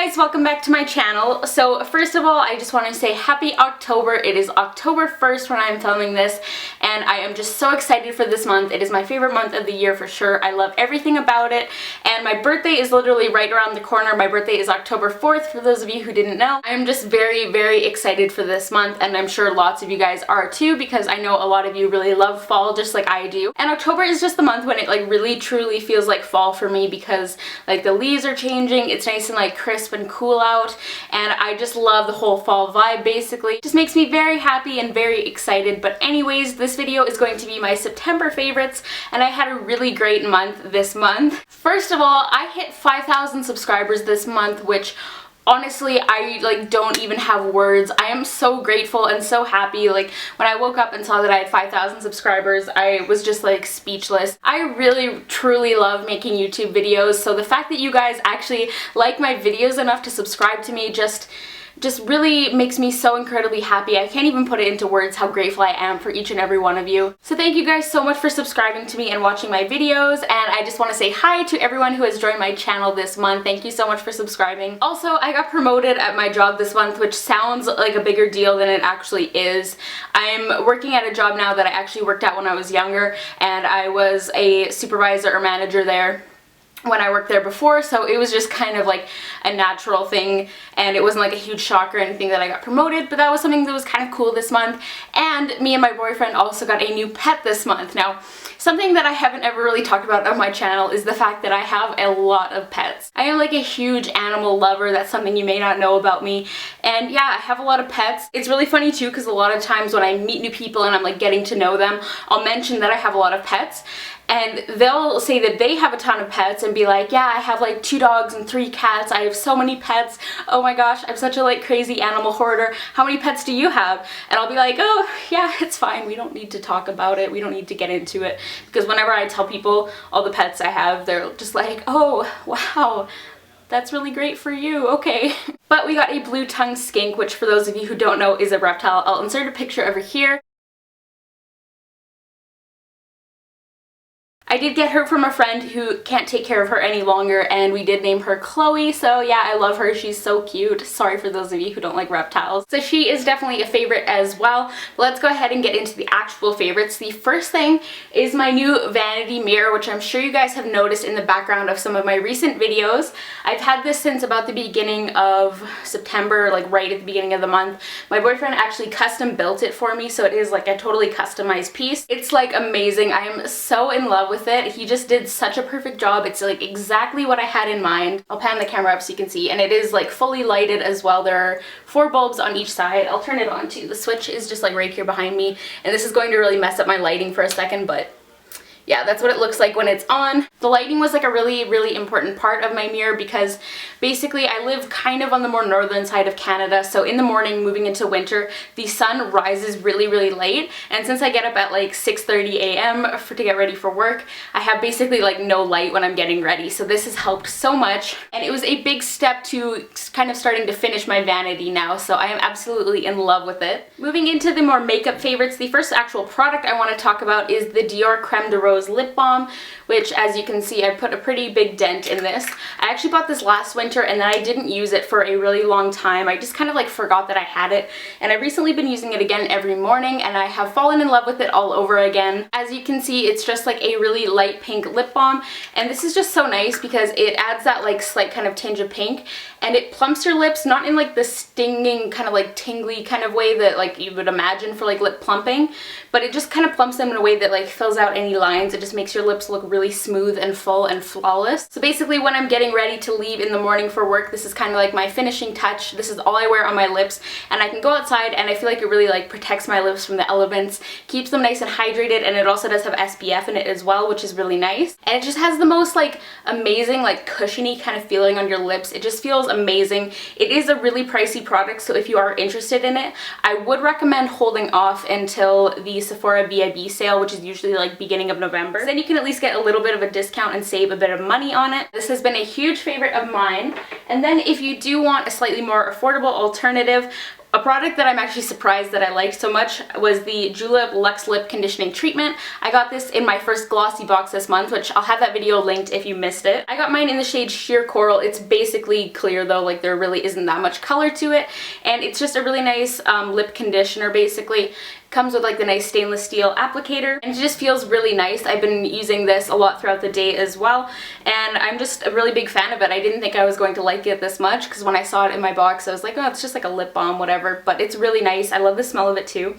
guys, welcome back to my channel. So first of all, I just want to say happy October. It is October 1st when I'm filming this, and I am just so excited for this month. It is my favorite month of the year for sure. I love everything about it, and my birthday is literally right around the corner. My birthday is October 4th, for those of you who didn't know. I'm just very excited for this month, and I'm sure lots of you guys are too, because I know a lot of you really love fall just like I do. And October is just the month when it like really truly feels like fall for me, because like the leaves are changing, it's nice and like crisp and cool out, and I just love the whole fall vibe basically. It just makes me very happy and very excited. But anyways, this video is going to be my September favorites, and I had a really great month this month. First of all, I hit 5,000 subscribers this month, which honestly, I like don't even have words. I am so grateful and so happy. Like when I woke up and saw that I had 5,000 subscribers, I was just like speechless. I really truly love making YouTube videos, so the fact that you guys actually like my videos enough to subscribe to me just really makes me so incredibly happy. I can't even put it into words how grateful I am for each and every one of you. So thank you guys so much for subscribing to me and watching my videos, and I just want to say hi to everyone who has joined my channel this month. Thank you so much for subscribing. Also, I got promoted at my job this month, which sounds like a bigger deal than it actually is. I'm working at a job now that I actually worked at when I was younger, and I was a supervisor or manager there when I worked there before, so it was just kind of like a natural thing, and it wasn't like a huge shock or anything that I got promoted, but that was something that was kind of cool this month. And me and my boyfriend also got a new pet this month. Now, something that I haven't ever really talked about on my channel is the fact that I have a lot of pets. I am like a huge animal lover. That's something you may not know about me, and yeah, I have a lot of pets. It's really funny too, because a lot of times when I meet new people and I'm like getting to know them, I'll mention that I have a lot of pets, and they'll say that they have a ton of pets and be like, yeah, I have like 2 dogs and 3 cats. I have so many pets. Oh my gosh, I'm such a like crazy animal hoarder. How many pets do you have? And I'll be like, oh yeah, it's fine. We don't need to talk about it. We don't need to get into it. Because whenever I tell people all the pets I have, they're just like, oh wow, that's really great for you, okay. But we got a blue-tongued skink, which for those of you who don't know is a reptile. I'll insert a picture over here. I did get her from a friend who can't take care of her any longer, and we did name her Chloe, so yeah, I love her. She's so cute. Sorry for those of you who don't like reptiles. So she is definitely a favorite as well. But let's go ahead and get into the actual favorites. The first thing is my new vanity mirror, which I'm sure you guys have noticed in the background of some of my recent videos. I've had this since about the beginning of September, like right at the beginning of the month. My boyfriend actually custom built it for me, so it is like a totally customized piece. It's like amazing. I am so in love with it. He just did such a perfect job. It's like exactly what I had in mind. I'll pan the camera up so you can see, and it is like fully lighted as well. There are 4 bulbs on each side. I'll turn it on too. The switch is just like right here behind me, and this is going to really mess up my lighting for a second, but yeah, that's what it looks like when it's on. The lighting was like a really important part of my mirror, because basically I live kind of on the more northern side of Canada, so in the morning moving into winter, the sun rises really late, and since I get up at like 6:30 a.m. to get ready for work, I have basically like no light when I'm getting ready. So this has helped so much, and it was a big step to kind of starting to finish my vanity now, so I am absolutely in love with it. Moving into the more makeup favorites, the first actual product I want to talk about is the Dior Creme de Rose lip balm, which as you can see, I put a pretty big dent in this. I actually bought this last winter, and then I didn't use it for a really long time. I just kind of like forgot that I had it, and I've recently been using it again every morning, and I have fallen in love with it all over again. As you can see, it's just like a really light pink lip balm, and this is just so nice because it adds that like slight kind of tinge of pink, and it plumps your lips, not in like the stinging kind of like tingly kind of way that like you would imagine for like lip plumping, but it just kind of plumps them in a way that like fills out any lines. It just makes your lips look really smooth and full and flawless. So basically when I'm getting ready to leave in the morning for work, this is kind of like my finishing touch. This is all I wear on my lips, and I can go outside and I feel like it really like protects my lips from the elements, keeps them nice and hydrated, and it also does have SPF in it as well, which is really nice. And it just has the most like amazing like cushiony kind of feeling on your lips. It just feels amazing. It is a really pricey product, so if you are interested in it, I would recommend holding off until the Sephora VIB sale, which is usually like beginning of November. So then you can at least get a little bit of a discount and save a bit of money on it. This has been a huge favorite of mine. And then if you do want a slightly more affordable alternative, a product that I'm actually surprised that I liked so much was the Julep Luxe Lip Conditioning Treatment. I got this in my first glossy box this month, which I'll have that video linked if you missed it. I got mine in the shade Sheer Coral. It's basically clear though, like there really isn't that much color to it, and it's just a really nice lip conditioner basically. Comes with like the nice stainless steel applicator, and it just feels really nice. I've been using this a lot throughout the day as well, and I'm just a really big fan of it. I didn't think I was going to like it this much because when I saw it in my box I was like, oh, it's just like a lip balm, whatever, but it's really nice. I love the smell of it too.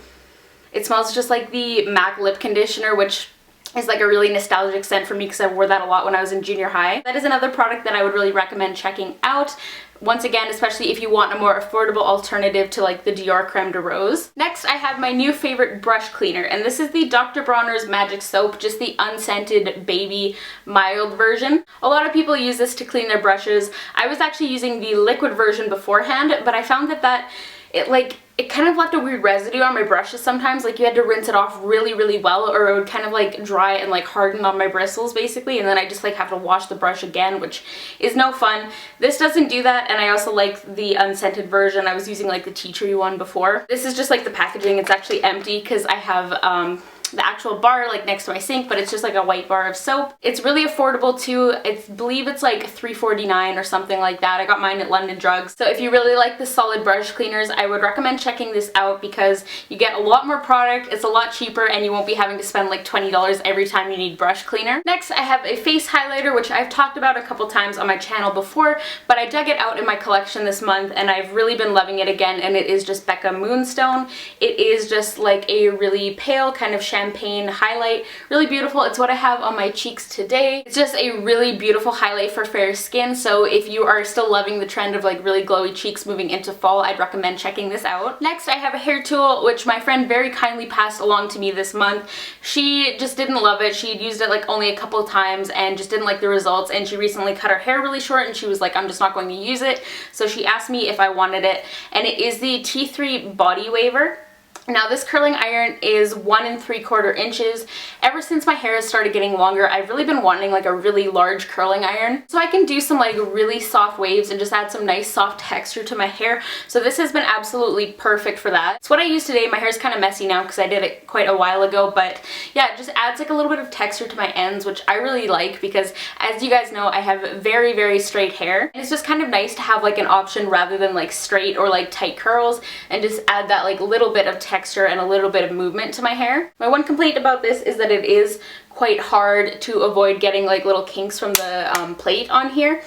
It smells just like the MAC lip conditioner, which is like a really nostalgic scent for me because I wore that a lot when I was in junior high. That is another product that I would really recommend checking out. Once again, especially if you want a more affordable alternative to like the Dior Creme de Rose. Next, I have my new favorite brush cleaner, and this is the Dr. Bronner's Magic Soap, just the unscented baby mild version. A lot of people use this to clean their brushes. I was actually using the liquid version beforehand, but I found that it kind of left a weird residue on my brushes sometimes. Like you had to rinse it off really, really well, or it would kind of like dry and like harden on my bristles basically, and then I just like have to wash the brush again, which is no fun. This doesn't do that, and I also like the unscented version. I was using like the tea tree one before. This is just like the packaging. It's actually empty because I have the actual bar like next to my sink, but it's just like a white bar of soap. It's really affordable too. I believe it's like $3.49 or something like that. I got mine at London Drugs. So if you really like the solid brush cleaners, I would recommend checking this out because you get a lot more product, it's a lot cheaper, and you won't be having to spend like $20 every time you need brush cleaner. Next, I have a face highlighter, which I've talked about a couple times on my channel before, but I dug it out in my collection this month and I've really been loving it again, and it is just Becca Moonstone. It is just like a really pale kind of champagne highlight. Really beautiful. It's what I have on my cheeks today. It's just a really beautiful highlight for fair skin, so if you are still loving the trend of like really glowy cheeks moving into fall, I'd recommend checking this out. Next, I have a hair tool, which my friend very kindly passed along to me this month. She just didn't love it. She'd used it like only a couple times and just didn't like the results, and she recently cut her hair really short and she was like, I'm just not going to use it. So she asked me if I wanted it, and it is the T3 Body Waver. Now this curling iron is 1 3/4 inches. Ever since my hair has started getting longer, I've really been wanting like a really large curling iron so I can do some like really soft waves and just add some nice soft texture to my hair. So this has been absolutely perfect for that. It's what I use today. My hair is kind of messy now because I did it quite a while ago, but yeah, it just adds like a little bit of texture to my ends, which I really like because as you guys know, I have very, very straight hair, and it's just kind of nice to have like an option rather than like straight or like tight curls, and just add that like little bit of texture and a little bit of movement to my hair. My one complaint about this is that it is quite hard to avoid getting like little kinks from the plate on here.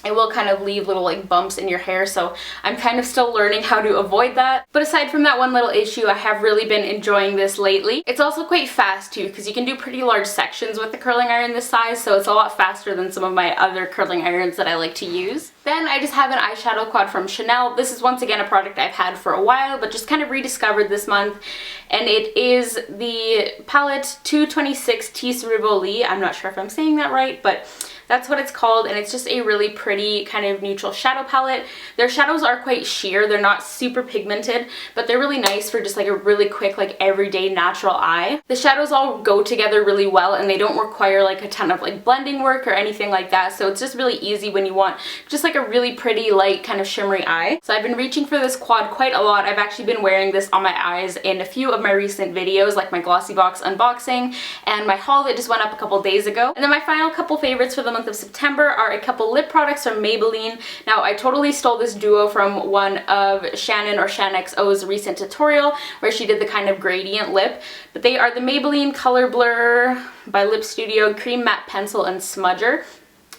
It will kind of leave little like bumps in your hair, so I'm kind of still learning how to avoid that. But aside from that one little issue, I have really been enjoying this lately. It's also quite fast too, because you can do pretty large sections with the curling iron this size, so it's a lot faster than some of my other curling irons that I like to use. Then I just have an eyeshadow quad from Chanel. This is once again a product I've had for a while, but just kind of rediscovered this month, and it is the palette 226 Tis Rivoli. I'm not sure if I'm saying that right, but that's what it's called, and it's just a really pretty kind of neutral shadow palette. Their shadows are quite sheer. They're not super pigmented, but they're really nice for just like a really quick, like everyday natural eye. The shadows all go together really well, and they don't require like a ton of like blending work or anything like that, so it's just really easy when you want just like a really pretty light kind of shimmery eye. So I've been reaching for this quad quite a lot. I've actually been wearing this on my eyes in a few of my recent videos, like my glossy box unboxing and my haul that just went up a couple days ago. And then my final couple favorites for the month of September are a couple lip products from Maybelline. Now I totally stole this duo from one of Shannon or ShanXO's recent tutorial where she did the kind of gradient lip, but they are the Maybelline Color Blur by Lip Studio Cream Matte Pencil and Smudger.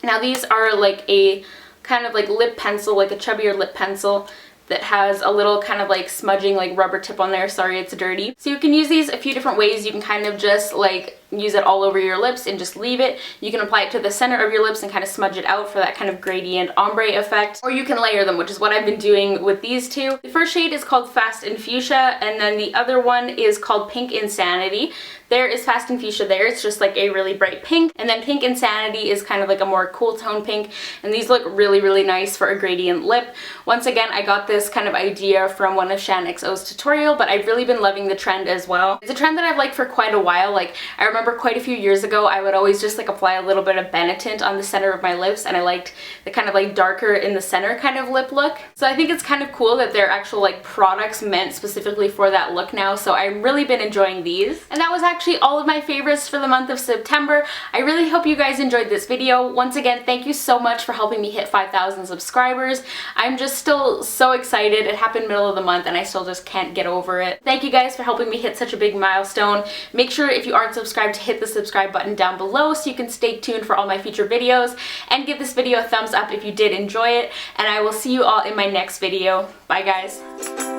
Now these are like a kind of like lip pencil, like a chubbier lip pencil that has a little kind of like smudging like rubber tip on there. Sorry, it's dirty. So you can use these a few different ways. You can kind of just like use it all over your lips and just leave it. You can apply it to the center of your lips and kind of smudge it out for that kind of gradient ombre effect, or you can layer them, which is what I've been doing with these two. The first shade is called Fast and Fuchsia, and then the other one is called Pink Insanity. There is Fast and Fuchsia there, it's just like a really bright pink, and then Pink Insanity is kind of like a more cool tone pink, and these look really, really nice for a gradient lip. Once again, I got this kind of idea from one of ShanXO's tutorial, but I've really been loving the trend as well. It's a trend that I've liked for quite a while. Like, I remember remember quite a few years ago I would always just like apply a little bit of Benetint on the center of my lips, and I liked the kind of like darker in the center kind of lip look. So I think it's kind of cool that they're actual like products meant specifically for that look now, so I've really been enjoying these. And that was actually all of my favorites for the month of September. I really hope you guys enjoyed this video. Once again, thank you so much for helping me hit 5,000 subscribers. I'm just still so excited. It happened middle of the month and I still just can't get over it. Thank you guys for helping me hit such a big milestone. Make sure if you aren't subscribed to hit the subscribe button down below so you can stay tuned for all my future videos, and give this video a thumbs up if you did enjoy it, and I will see you all in my next video. Bye guys.